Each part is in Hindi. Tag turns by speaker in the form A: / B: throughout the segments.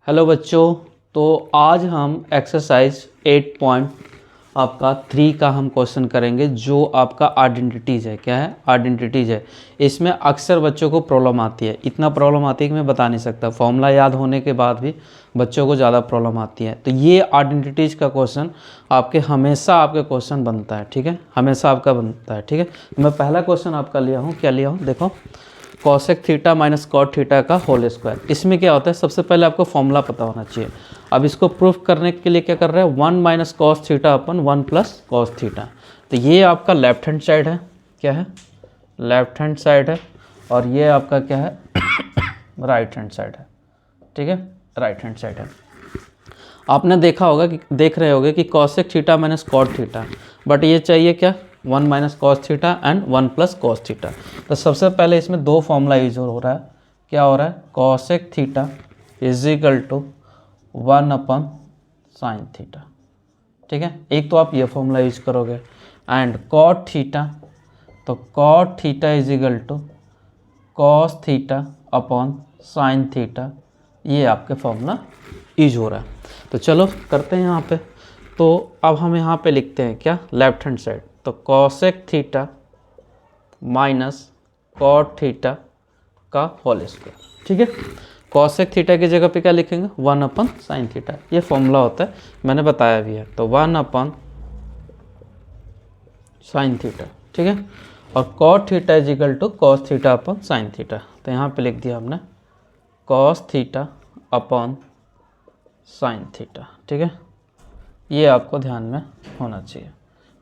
A: हेलो बच्चों, तो आज हम एक्सरसाइज 8.3 का हम क्वेश्चन करेंगे जो आपका आइडेंटिटीज़ है। क्या है? आइडेंटिटीज़ है। इसमें अक्सर बच्चों को प्रॉब्लम आती है, इतना प्रॉब्लम आती है कि मैं बता नहीं सकता। फॉर्मूला याद होने के बाद भी बच्चों को ज़्यादा प्रॉब्लम आती है। तो ये आइडेंटिटीज़ का क्वेश्चन हमेशा आपके क्वेश्चन बनता है। ठीक है, हमेशा आपका बनता है। ठीक है, मैं पहला क्वेश्चन आपका लिया हूँ। क्या लिया हूँ? देखो, cosec theta minus cot theta का होल स्क्वायर। इसमें क्या होता है, सबसे पहले आपको फॉर्मूला पता होना चाहिए। अब इसको प्रूफ करने के लिए क्या कर रहे हैं, 1 माइनस कॉस थीटा अपन 1 प्लस कॉस थीटा। तो ये आपका लेफ्ट हैंड साइड है। क्या है? लेफ्ट हैंड साइड है। और ये आपका क्या है? राइट हैंड साइड है। ठीक है, राइट हैंड साइड है। आपने देखा होगा कि देख रहे होगे कि cosec theta minus cot theta, but ये चाहिए क्या? 1 minus cos theta and 1 plus cos theta. तो सबसे पहले इसमें दो फॉर्मूला यूज हो रहा है। क्या हो रहा है? Cosec theta is equal to 1 upon sine theta. ठीक है, एक तो आप ये फॉर्मूला यूज करोगे। एंड कॉट थीटा, तो cot theta is equal to cos theta upon sine theta. ये आपके फॉर्मूला यूज हो रहा है। तो चलो करते हैं यहाँ पे। तो अब हम यहाँ पे लिखते हैं क्या? Left hand side. तो cosec theta minus cot theta का होल स्क्वायर। ठीक है, कॉसेक थीटा की जगह पे क्या लिखेंगे? 1 अपन साइन थीटा। ये फॉर्मूला होता है, मैंने बताया भी है। तो 1 अपन साइन थीटा। ठीक है, और cot theta is equal to cos theta upon sine theta. तो यहाँ पे लिख दिया हमने cos theta upon sine theta. ठीक है, ये आपको ध्यान में होना चाहिए।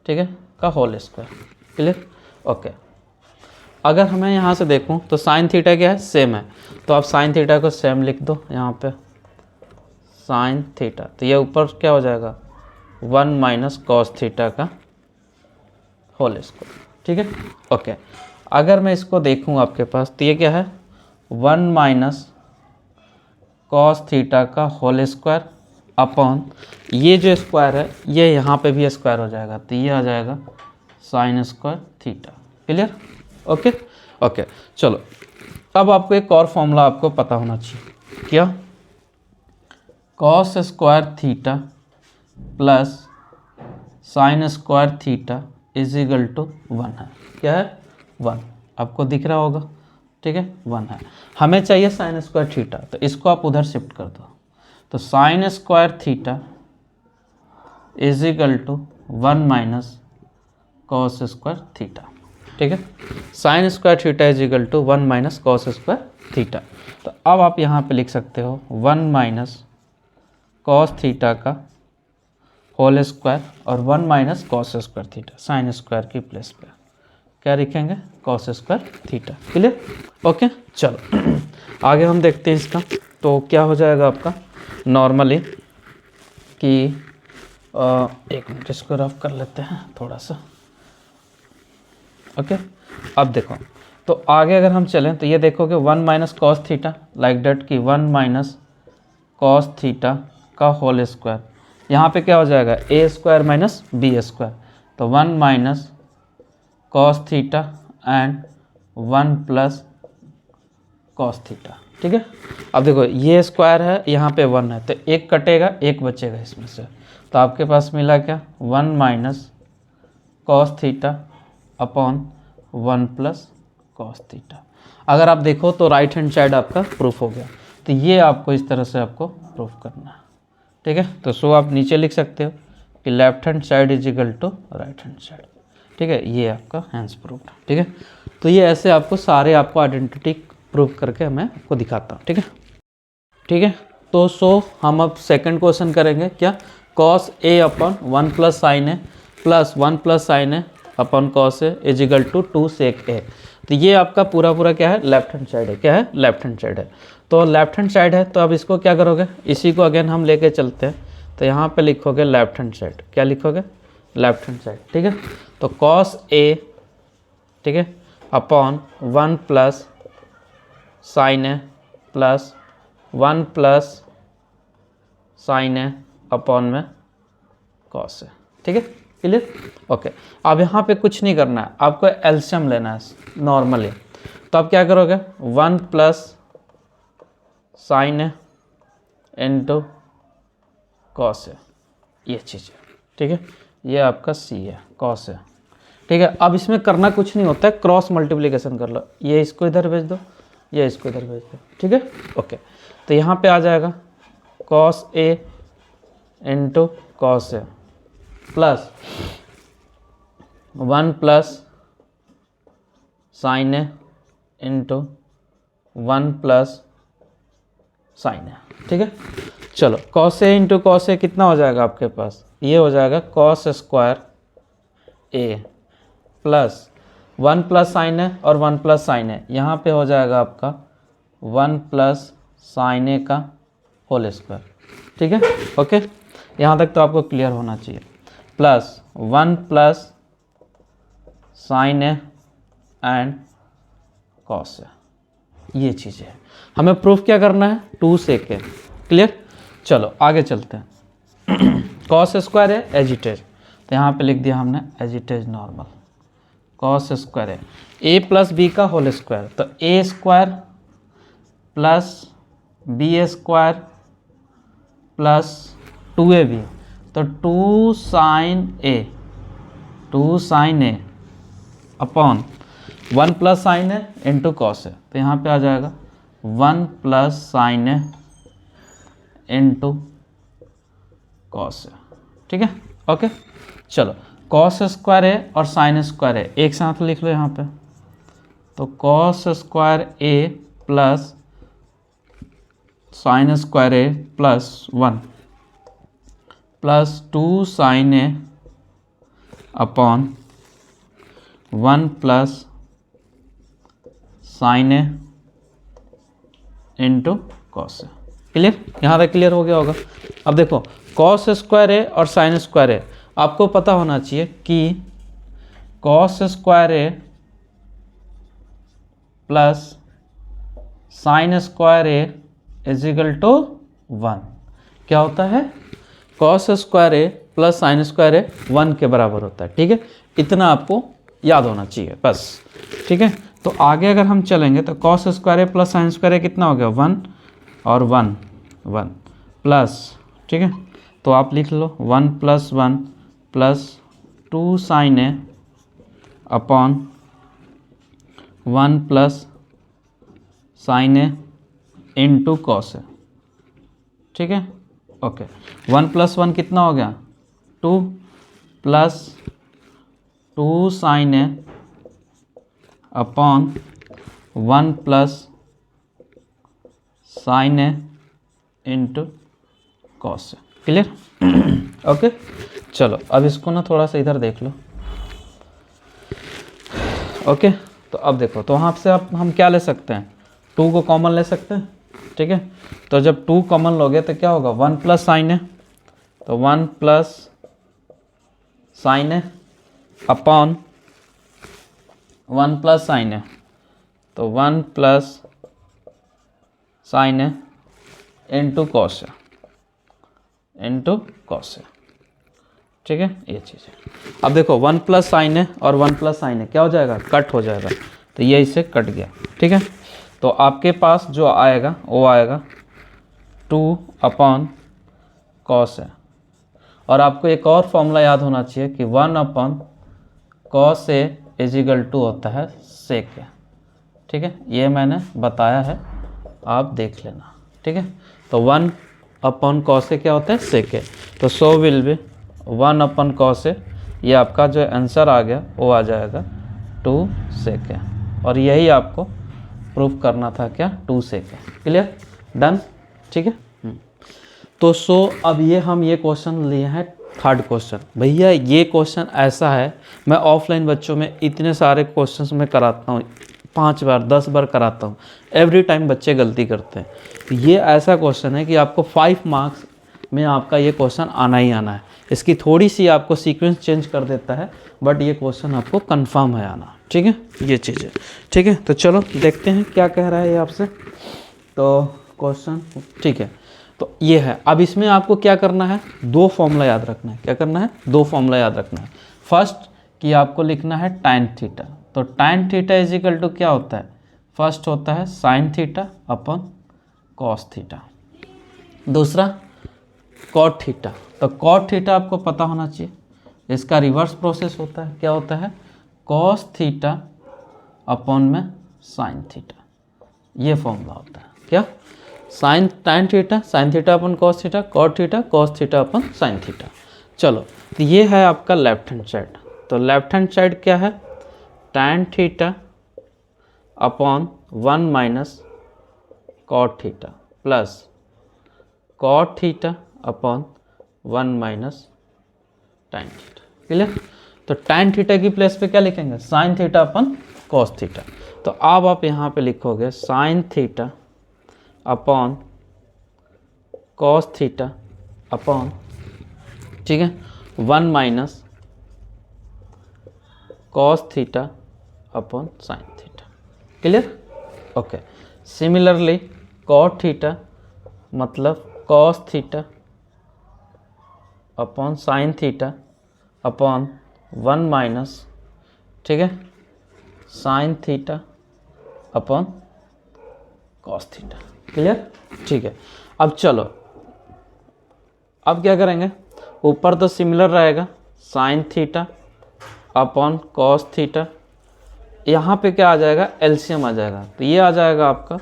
A: ठीक है, का होल स्क्वायर। क्लियर? ओके। अगर हमें यहाँ से देखूँ तो साइन थीटा क्या है? सेम है। तो आप साइन थीटा को सेम लिख दो यहाँ पे, साइन थीटा। तो ये ऊपर क्या हो जाएगा? 1 माइनस कॉस थीटा का होल स्क्वायर। ठीक है, ओके। अगर मैं इसको देखूँ आपके पास, तो ये क्या है? 1 माइनस कॉस थीटा का होल स्क्वायर अपॉन ये जो स्क्वायर है ये यहाँ पे भी स्क्वायर हो जाएगा। तो ये आ जाएगा sign square theta. Clear? Okay okay. चलो, अब आपको एक और फॉर्मूला आपको पता होना चाहिए। क्या? Cos square theta plus sine square theta is equal to 1 है। क्या है? 1। आपको दिख रहा होगा। ठीक है, 1 है। हमें चाहिए साइन स्क्वायर थीटा, तो इसको आप उधर शिफ्ट कर दो। तो sine square theta is equal to 1 minus cos square theta. ठीक है, sine square theta is equal to 1 minus cos square theta. तो अब आप यहाँ पे लिख सकते हो 1 माइनस कॉस थीटा का होल स्क्वायर और 1 minus cos square theta, sine square की प्लेस पे क्या लिखेंगे? Cos square theta. Clear? Okay, चलो आगे हम देखते हैं इसका। तो क्या हो जाएगा आपका नॉर्मली कि एक मिनट इसको रफ कर लेते हैं थोड़ा सा। ओके, अब देखो, तो आगे अगर हम चलें तो ये देखोगे 1 minus cos theta like that की 1 माइनस कॉस थीटा का होल स्क्वायर। यहाँ पे क्या हो जाएगा? A square minus B square. तो 1 minus cos theta and 1 plus cos theta. ठीक है, अब देखो ये स्क्वायर है, यहाँ पे 1 है, तो एक कटेगा, एक बचेगा इसमें से। तो आपके पास मिला क्या? 1 minus cos theta upon 1 plus cos theta. अगर आप देखो तो राइट हैंड साइड आपका प्रूफ हो गया। तो ये आपको इस तरह से आपको प्रूफ करना है। ठीक है, तो सो आप नीचे लिख सकते हो कि left hand side is equal to right hand side. ठीक है, ये आपका हैंड्स प्रूफ। ठीक है, तो ये ऐसे आपको सारे आपको आइडेंटिटी प्रूफ करके मैं आपको दिखाता हूँ। ठीक है, ठीक है। तो सो हम अब सेकंड क्वेश्चन करेंगे। क्या? Cos A upon 1 plus sine A plus 1 plus sine A upon cos A is equal to 2 sec A. तो ये आपका पूरा पूरा क्या है? लेफ्ट हैंड साइड है। क्या है? लेफ्ट हैंड साइड है। तो लेफ्ट हैंड साइड है, तो अब इसको क्या करोगे? इसी को अगेन हम लेके चलते हैं। तो यहाँ पे लिखोगे लेफ्ट हैंड साइड। क्या लिखोगे? Left hand side. ठीक है, तो कॉस ए, ठीक है, upon 1 plus sine A plus 1 plus sine A upon में कॉस ए। ठीक है, क्लियर? ओके। अब यहाँ पे कुछ नहीं करना है, आपको एलसीएम लेना है नॉर्मली। तो आप क्या करोगे? 1 plus sine A into cos A, ये चीज़ है, ठीक है। ये आपका सी है, कॉस है, ठीक है। अब इसमें करना कुछ नहीं होता है, क्रॉस मल्टीप्लिकेशन कर लो, ये इसको इधर भेज दो, ये इसको इधर भेज दो, ठीक है, ओके। तो यहाँ पे आ जाएगा cos A into cos A plus 1 plus sine A into 1 plus sine ए, ठीक है। चलो cos A into cos A कितना हो जाएगा आपके पास, ये हो जाएगा cos square A plus 1 plus sine ए और 1 प्लस साइन ए, यहाँ पे हो जाएगा आपका 1 प्लस साइन ए का होल स्क्वायर, ठीक है, ओके। यहाँ तक तो आपको क्लियर होना चाहिए, plus 1 plus sine A and cos A, ये चीज़ें है। हमें प्रूफ क्या करना है, 2 sec है, क्लियर। चलो आगे चलते हैं। कॉस स्क्वायर है एज इट इज, तो यहाँ पे लिख दिया हमने as it is normal, cos square है ए प्लस बी का होल स्क्वायर, तो A square plus B square plus 2ab, तो 2 sine A upon 1 plus sine A into cos है, तो यहाँ पे आ जाएगा 1 plus sine A into cos है, ठीक है, ओके। चलो कॉस स्क्वायर ए और साइन स्क्वायर ए एक साथ लिख लो यहाँ पे, तो cos square A plus sine square A plus 1 plus 2 sine A upon 1 plus sine A into cos A, clear. यहाँ तक क्लियर हो गया होगा। अब देखो कॉस स्क्वायर ए और साइन स्क्वायर ए, आपको पता होना चाहिए कि cos square A plus sine square A is equal to 1, क्या होता है, cos square A plus sine square A 1 के बराबर होता है, ठीक है। इतना आपको याद होना चाहिए बस, ठीक है। तो आगे अगर हम चलेंगे तो cos square A plus sine square ए कितना हो गया, 1 और 1 1 प्लस, ठीक है। तो आप लिख लो 1 plus 1 plus 2 sine A upon 1 plus sine A into cos A, ठीक है, ओके। 1 प्लस 1 कितना हो गया, 2 plus 2 sine A upon 1 plus sine A into cos, clear, okay. चलो अब इसको ना थोड़ा सा इधर देख लो, ओके। तो अब देखो, तो वहाँ से आप हम क्या ले सकते हैं, 2 को कॉमन ले सकते हैं, ठीक है। तो जब 2 कॉमन लोगे तो क्या होगा, 1 प्लस साइन ए, तो 1 plus sine A upon 1 plus sine ए, तो 1 plus sine A into cos into cos, ठीक है, ये चीज़ है। अब देखो 1 प्लस साइन ए और 1 प्लस साइन ए क्या हो जाएगा, कट हो जाएगा, तो ये इससे कट गया, ठीक है। तो आपके पास जो आएगा वो आएगा 2 अपॉन कॉस है, और आपको एक और फॉर्मूला याद होना चाहिए कि 1 upon cos A is equal to होता है सेक ए, ठीक है। ये मैंने बताया है, आप देख लेना, ठीक है। तो 1 अपॉन कॉस ए क्या होता है, सेक ए, तो so will be 1 upon cos A, ये आपका जो आंसर आ गया वो आ जाएगा 2 सेक ए, और यही आपको प्रूफ करना था, क्या, 2 सेक ए, क्लियर, डन, ठीक है। तो सो अब ये क्वेश्चन लिए हैं, थर्ड क्वेश्चन। भैया ये क्वेश्चन ऐसा है, मैं ऑफलाइन बच्चों में इतने सारे क्वेश्चंस में कराता हूँ, 5 बार 10 बार कराता हूँ, एवरी टाइम बच्चे गलती करते हैं। तो ये ऐसा क्वेश्चन है कि आपको 5 मार्क्स में आपका ये क्वेश्चन आना ही आना है। इसकी थोड़ी सी आपको सीक्वेंस चेंज कर देता है, बट ये क्वेश्चन आपको कंफर्म है आना, ठीक है, ये चीज़ है, ठीक है। तो चलो देखते हैं क्या कह रहा है ये आपसे, तो क्वेश्चन, ठीक है। तो ये है, अब इसमें आपको क्या करना है, 2 फॉर्मूला याद रखना है, क्या करना है, 2 फॉर्मूला याद रखना है। फर्स्ट कि आपको लिखना है tan थीटा, तो tan theta is equal to क्या होता है, फर्स्ट होता है sin theta upon cos theta, दूसरा कॉट थीटा, तो कॉट थीटा आपको पता होना चाहिए, इसका रिवर्स प्रोसेस होता है, क्या होता है, कॉस थीटा अपॉन में साइन थीटा, ये फॉर्मूला होता है, क्या, sine tan theta, sine theta upon cos theta, cot theta cos theta upon sine theta. चलो, तो ये है आपका लेफ्ट हैंड साइड, तो लेफ्ट हैंड साइड क्या है, tan theta upon 1 minus cot theta plus cot theta upon 1 minus tan theta, clear. तो टैन थीटा की प्लेस पे क्या लिखेंगे, sine theta upon cos theta, तो अब आप यहाँ पे लिखोगे sine theta upon cos theta upon, ठीक है, 1 minus cos theta upon sine theta, clear, okay. Similarly cot theta मतलब cos theta upon sine theta upon 1 minus, ठीक है, sine theta upon cos theta, clear, ठीक है। अब चलो, अब क्या करेंगे, ऊपर तो सिमिलर रहेगा sign theta upon cos theta, यहाँ पे क्या आ जाएगा, एलसीएम आ जाएगा, तो ये आ जाएगा आपका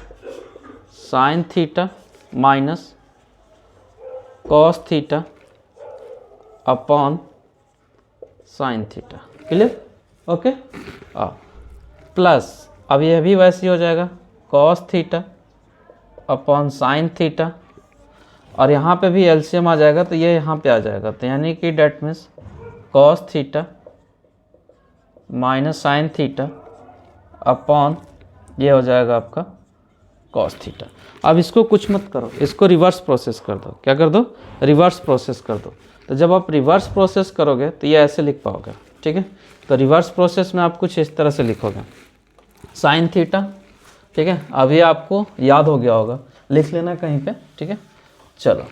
A: sign theta minus cos theta upon sine theta, clear, okay. Plus अब यह भी वैसे ही हो जाएगा cos theta upon sine theta, और यहाँ पे भी एलसीएम आ जाएगा, तो ये यहाँ पे आ जाएगा, तो यानी कि that means cos theta minus sine theta upon ये हो जाएगा आपका कॉस थीटा। अब इसको कुछ मत करो, इसको रिवर्स प्रोसेस कर दो, क्या कर दो, रिवर्स प्रोसेस कर दो। तो जब आप रिवर्स प्रोसेस करोगे तो ये ऐसे लिख पाओगे, ठीक है। तो रिवर्स प्रोसेस में आप कुछ इस तरह से लिखोगे साइन थीटा, ठीक है, अभी आपको याद हो गया होगा, लिख लेना कहीं पे, ठीक है। चलो,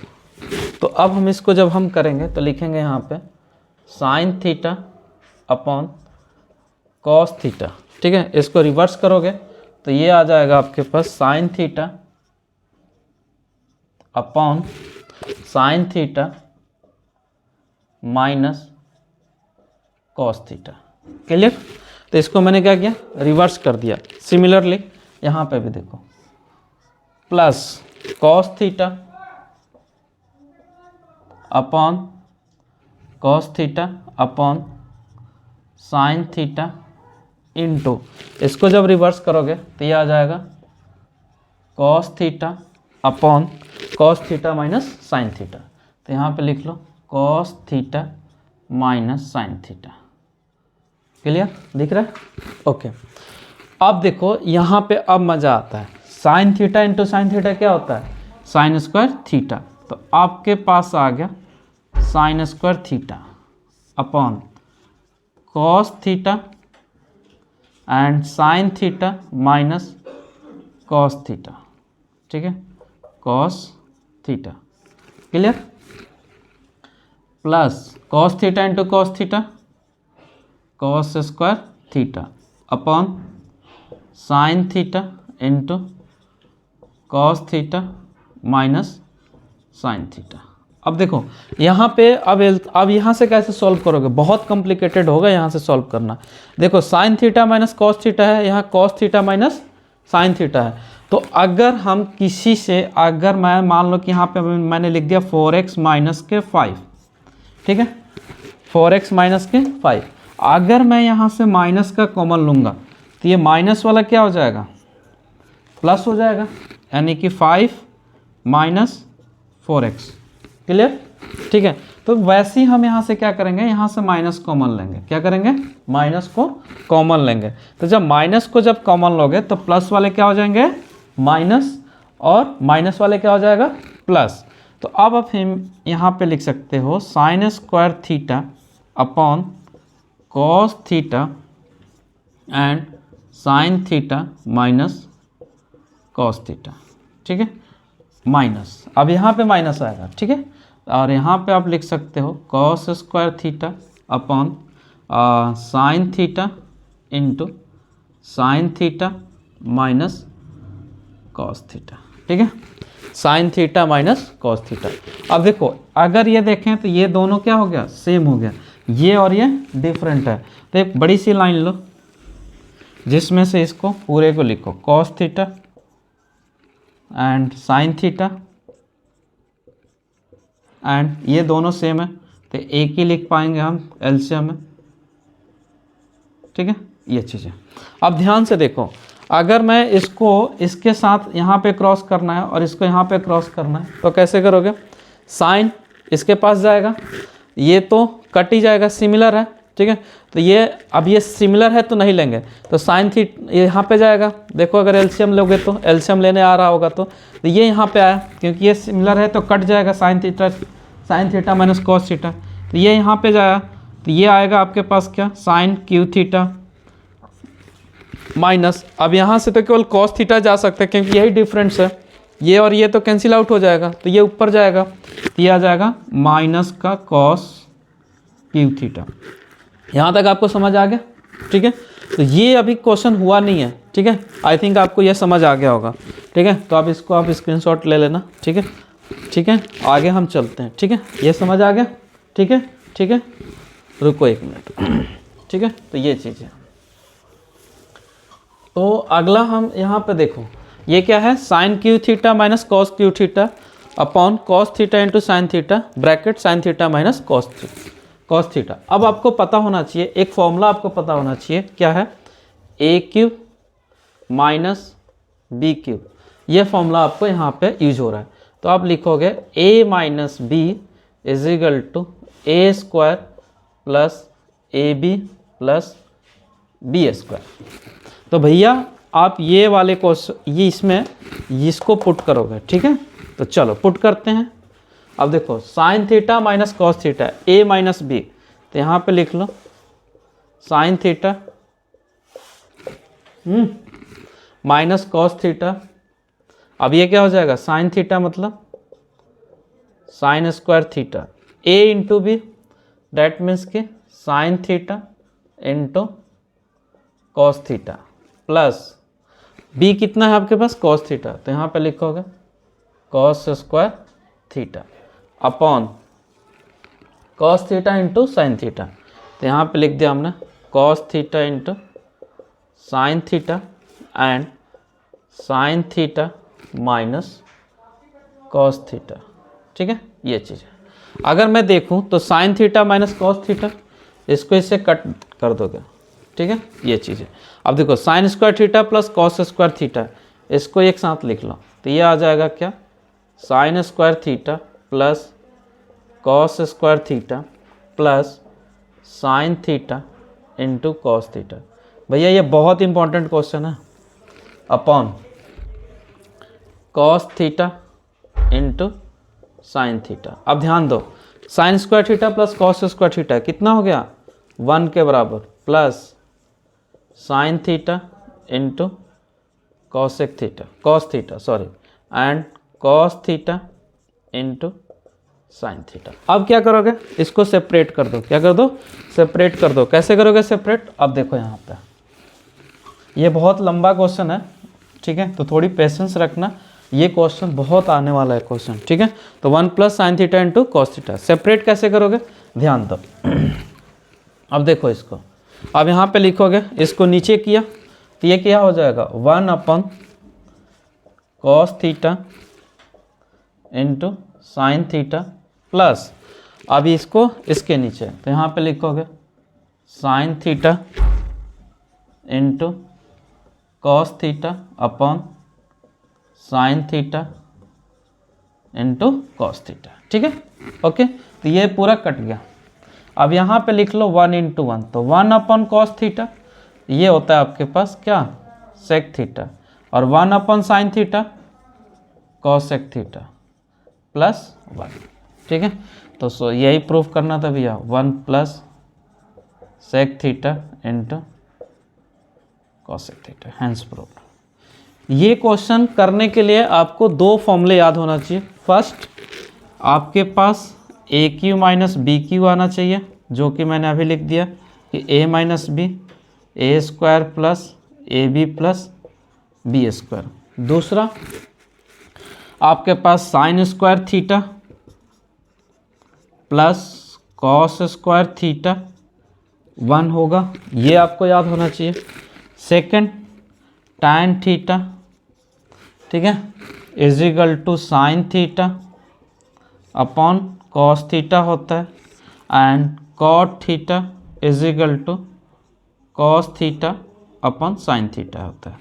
A: तो अब हम इसको जब हम करेंगे तो लिखेंगे यहाँ पे sign theta upon cos theta, ठीक है। इसको रिवर्स करोगे तो ये आ जाएगा आपके पास sine theta upon sine theta minus cos theta, clear. तो इसको मैंने क्या किया, रिवर्स कर दिया। सिमिलरली यहाँ पे भी देखो plus cos theta upon cos theta upon sine theta into, इसको जब रिवर्स करोगे तो ये आ जाएगा cos theta upon cos theta minus sine theta, तो यहाँ पे लिख लो cos theta minus sine theta, clear, दिख रहा है, ओके। अब देखो यहाँ पे अब मज़ा आता है, sine theta into sine theta क्या होता है, साइन स्क्वायर थीटा, तो आपके पास आ गया sign square theta upon cos theta and sign theta minus cos theta, ठीक है, cos theta, clear, plus cos theta into cos theta cos square theta upon sine theta into cos theta minus sine theta. अब देखो यहाँ पे अब यहाँ से कैसे सॉल्व करोगे, बहुत कॉम्प्लिकेटेड होगा यहाँ से सॉल्व करना। देखो sine theta minus cos theta है, यहाँ cos theta minus sine theta है, तो अगर हम किसी से, अगर मैं मान लो कि यहाँ पे मैंने लिख दिया 4x माइनस के 5, ठीक है, 4x माइनस के 5, अगर मैं यहाँ से माइनस का कॉमन लूँगा तो ये माइनस वाला क्या हो जाएगा, प्लस हो जाएगा, यानी कि 5 माइनस 4x, क्लियर, ठीक है। तो वैसे ही हम यहाँ से क्या करेंगे, यहाँ से माइनस कॉमन लेंगे, क्या करेंगे, माइनस को कॉमन लेंगे। तो जब माइनस को जब कॉमन लोगे तो प्लस वाले क्या हो जाएंगे, माइनस, और माइनस वाले क्या हो जाएगा, प्लस। तो अब आप यहाँ पे लिख सकते हो sign square theta upon cos theta and sign theta minus cos theta, ठीक है, माइनस, अब यहाँ पे माइनस आएगा, ठीक है, और यहाँ पे आप लिख सकते हो cos square theta upon sine theta into sine theta minus cos theta, ठीक है। Sine theta minus cos theta. अब देखो अगर ये देखें तो ये दोनों क्या हो गया, सेम हो गया, ये और ये डिफरेंट है। तो एक बड़ी सी लाइन लो जिसमें से इसको पूरे को लिखो, cos theta and sine theta, and ये दोनों सेम है तो एक ही लिख पाएंगे हम एलसीएम में, ठीक है, ये चीज़ है। अब ध्यान से देखो, अगर मैं इसको इसके साथ यहाँ पे क्रॉस करना है और इसको यहाँ पे क्रॉस करना है तो कैसे करोगे, साइन इसके पास जाएगा, ये तो कट ही जाएगा, सिमिलर है, ठीक है। तो ये अब ये सिमिलर है तो नहीं लेंगे, तो साइन थी यहाँ पे जाएगा, देखो अगर एलसीएम लोगे तो एलसीएम लेने आ रहा होगा तो ये यहाँ पे आया, क्योंकि ये सिमिलर है तो कट जाएगा sine theta minus cos theta, तो ये यहाँ पे जाएगा, तो ये आएगा आपके पास क्या, साइन क्यू थीटा माइनस, अब यहाँ से तो केवल कॉस थीटा जा सकते हैं क्योंकि यही डिफरेंस है, ये और ये तो कैंसिल आउट हो जाएगा, तो ये ऊपर जाएगा, तो ये आ जाएगा माइनस का कॉस क्यू थीटा। यहाँ तक आपको समझ आ गया, ठीक है। तो ये अभी क्वेश्चन हुआ नहीं है, ठीक है, आई थिंक आपको ये समझ आ गया होगा, ठीक है। तो अब इसको आप स्क्रीनशॉट ले लेना, ठीक है, ठीक है। आगे हम चलते हैं, ठीक है, ये समझ आ गया, ठीक है, ठीक है, रुको एक मिनट, ठीक है। तो ये चीज़ है। तो अगला हम यहाँ पे देखो, ये क्या है, sine cube theta minus cos cube theta upon cos theta into sine theta bracket sine theta minus cos theta. अब आपको पता होना चाहिए, एक फॉर्मूला आपको पता होना चाहिए, क्या है, ए क्यू माइनस बी क्यू, ये फॉर्मूला आपको यहाँ पे यूज हो रहा है। तो आप लिखोगे A minus B is equal to A square plus A B plus B square. तो भैया आप ये वाले क्वेश्चन ये इसमें इसको पुट करोगे, ठीक है। तो चलो पुट करते हैं। अब देखो sine theta minus cos theta, A minus B, तो यहाँ पे लिख लो sine theta minus cos theta. अब ये क्या हो जाएगा, साइन थीटा मतलब sine square theta, A into B that means कि sine theta into cos theta plus B कितना है आपके पास, कॉस थीटा, तो यहाँ पे लिखोगे cos square theta upon cos theta into sine theta, तो यहाँ पे लिख दिया हमने cos theta into sine theta and sign theta minus cos theta, ठीक है, ये चीज़ है। अगर मैं देखूँ तो sign theta minus cos theta, इसको इससे कट कर दोगे, ठीक है, ये चीज़ है। अब देखो sign square theta plus cos square theta, इसको एक साथ लिख लो, तो ये आ जाएगा क्या, sign square theta plus cos square theta plus sign theta into cos theta. भैया ये बहुत इंपॉर्टेंट क्वेश्चन है, upon cos theta into sine theta. अब ध्यान दो, sign square theta plus cos square theta कितना हो गया, 1 के बराबर, plus sign theta into cos theta sorry and cos theta into sine theta. अब क्या करोगे, इसको सेपरेट कर दो, क्या कर दो, सेपरेट कर दो। कैसे करोगे सेपरेट, अब देखो यहाँ पे ये बहुत लंबा क्वेश्चन है, ठीक है, तो थोड़ी पेशेंस रखना, ये क्वेश्चन बहुत आने वाला है क्वेश्चन, ठीक है। तो 1 plus sign theta into cos theta, separate कैसे करोगे, ध्यान दो। अब देखो इसको, अब यहाँ पे लिखोगे, इसको नीचे किया तो ये क्या हो जाएगा, 1 upon cos theta into sine theta plus, अब इसको इसके नीचे, तो यहाँ पे लिखोगे sine theta into cos theta upon sine theta into cos theta, ठीक है, ओके। तो ये पूरा कट गया। अब यहाँ पे लिख लो 1 इंटू 1, तो 1 अपॉन कॉस थीटा, ये होता है आपके पास क्या, सेक थीटा, और 1 upon sine theta cosec theta plus 1, ठीक है। तो यही प्रूफ करना था भैया, 1 plus sec theta into cosec theta, hence proof. ये क्वेश्चन करने के लिए आपको 2 फॉर्मूले याद होना चाहिए। फर्स्ट आपके पास A cube minus B cube आना चाहिए, जो कि मैंने अभी लिख दिया कि A minus B A square plus A B plus B square. दूसरा आपके पास sine square theta plus cos square theta 1 होगा, ये आपको याद होना चाहिए। सेकंड tan थीटा, ठीक है, is equal to sine theta upon cos theta होता है, and cot theta is equal to cos theta upon sine theta होता है।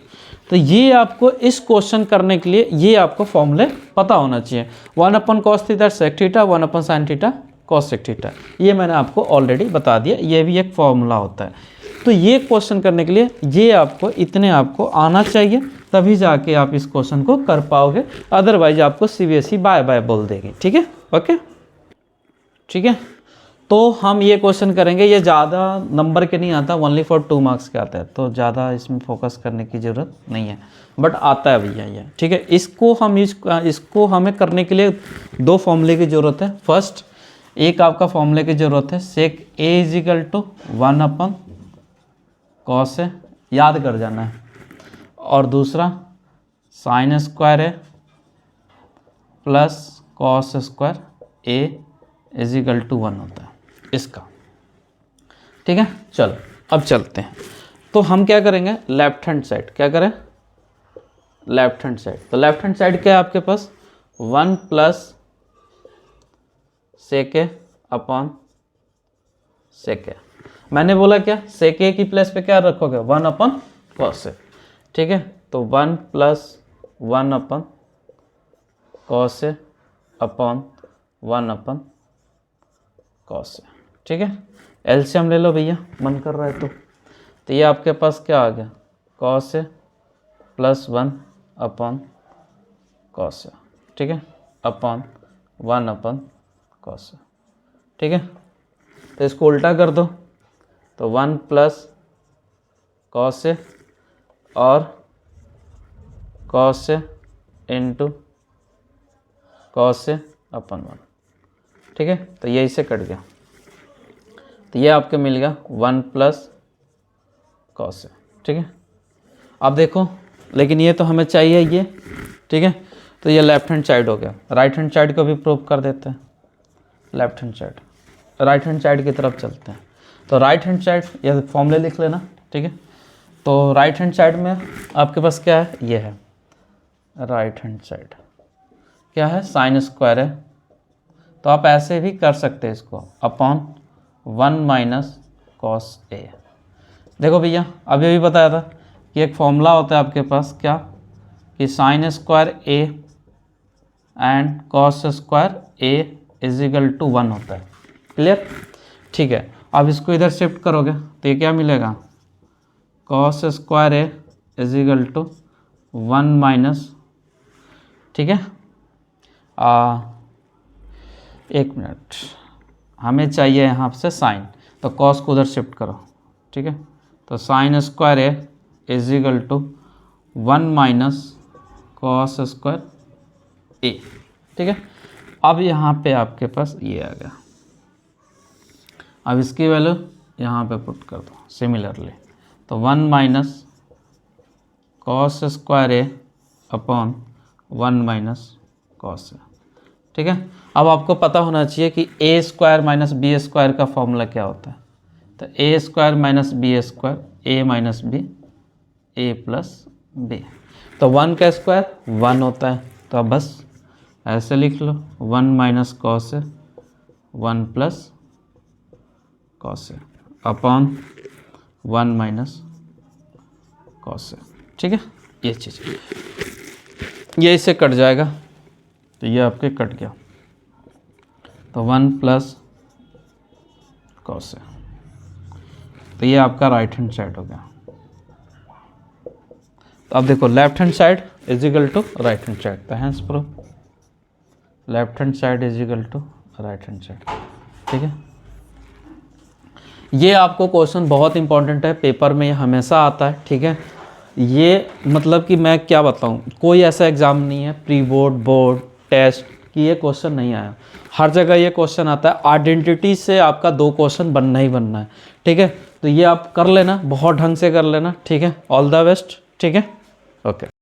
A: तो ये आपको इस क्वेश्चन करने के लिए ये आपको फॉर्मूले पता होना चाहिए। 1 upon cos theta sec theta, 1 upon sine theta cosec theta, ये मैंने आपको ऑलरेडी बता दिया, ये भी एक फॉर्मूला होता है। तो ये क्वेश्चन करने के लिए ये आपको इतने आपको आना चाहिए, तभी जाके आप इस क्वेश्चन को कर पाओगे, अदरवाइज आपको सीबीएसई बाय बाय बोल देगी। ठीक है, ओके, ठीक है। तो हम ये क्वेश्चन करेंगे, ये ज़्यादा नंबर के नहीं आता, ओनली फॉर 2 मार्क्स के आता है, तो ज़्यादा इसमें फोकस करने की ज़रूरत नहीं है, बट आता है भैया ये। ठीक है, इसको हमें करने के लिए 2 फॉर्मूले की ज़रूरत है। फर्स्ट, एक आपका फॉर्मूले की ज़रूरत है sec A is equal to 1 upon cos है, याद कर जाना है, और दूसरा साइन स्क्वायर है plus cos square A is equal to 1 होता है इसका। ठीक है, चलो अब चलते हैं। तो हम क्या करेंगे, लेफ्ट हैंड साइड, क्या करें, लेफ्ट हैंड साइड। तो लेफ्ट हैंड साइड क्या है आपके पास, 1 प्लस सेक ए अपॉन सेक ए। मैंने बोला क्या, सेक ए की प्लेस पे क्या रखोगे, 1 अपन कॉस ए। ठीक है, तो 1 प्लस 1 अपन कॉस ए अपॉन 1 अपन कॉस ए। ठीक है, एलसीएम ले लो भैया, मन कर रहा है तो ये आपके पास क्या आ गया, cos A plus 1 upon cos ए। ठीक है, अपॉन 1 अपन कॉस ए। ठीक है, तो इसको उल्टा कर दो, तो 1 प्लस कॉस ए और cos A into cos A upon 1। ठीक है, तो ये इससे कट गया, तो ये आपके मिल गया 1 प्लस कॉस ए। ठीक है, अब देखो, लेकिन ये तो हमें चाहिए ये। ठीक है, तो ये लेफ्ट हैंड साइड हो गया, राइट हैंड साइड को भी प्रूव कर देते हैं। Left hand side, right hand side की तरफ चलते हैं। तो राइट हैंड साइड, ये फॉर्मूले लिख लेना। ठीक है, तो राइट हैंड साइड में आपके पास क्या है, ये है राइट हैंड साइड, क्या है, साइन स्क्वायर है। तो आप ऐसे भी कर सकते हैं इसको, अपॉन 1 माइनस कॉस ए। देखो भैया, अभी अभी बताया था कि एक फॉर्मूला होता है आपके पास, क्या, कि sine square A and cos square A is equal to 1 होता है। क्लियर, ठीक है। अब इसको इधर शिफ्ट करोगे तो ये क्या मिलेगा, cos square A is equal to 1 minus, ठीक है, 1 मिनट, हमें चाहिए यहाँ से साइन, तो कॉस को उधर शिफ्ट करो। ठीक है, तो sine square A is equal to 1 minus cos square A. ठीक है, अब यहाँ पे आपके पास ये आ गया, अब इसकी वैल्यू यहाँ पे पुट कर दो सिमिलरली, तो 1 minus cos square A upon 1 minus cos A. ठीक है, अब आपको पता होना चाहिए कि ए स्क्वायर माइनस बी स्क्वायर का फॉर्मूला क्या होता है। तो A square minus B square, A minus B, A plus B. तो 1 का स्क्वायर 1 होता है, तो अब बस ऐसे लिख लो, 1 minus cos A 1 plus cos A upon 1 minus cos A. ठीक है, ये चीज़ ये इससे कट जाएगा, तो ये आपके कट गया, तो 1 प्लस कॉस ए। तो ये आपका राइट हैंड साइड हो गया। तो अब देखो, left hand side is equal to right hand side, तो hence proof left hand side is equal to right hand side. ठीक है, ये आपको क्वेश्चन बहुत इंपॉर्टेंट है, पेपर में ये हमेशा आता है। ठीक है, ये मतलब कि मैं क्या बताऊं, कोई ऐसा एग्ज़ाम नहीं है प्री बोर्ड, बोर्ड, टेस्ट कि ये क्वेश्चन नहीं आया, हर जगह ये क्वेश्चन आता है। आइडेंटिटी से आपका 2 क्वेश्चन बनना ही बनना है। ठीक है, तो ये आप कर लेना, बहुत ढंग से कर लेना। ठीक है, ऑल द बेस्ट। ठीक है, ओके।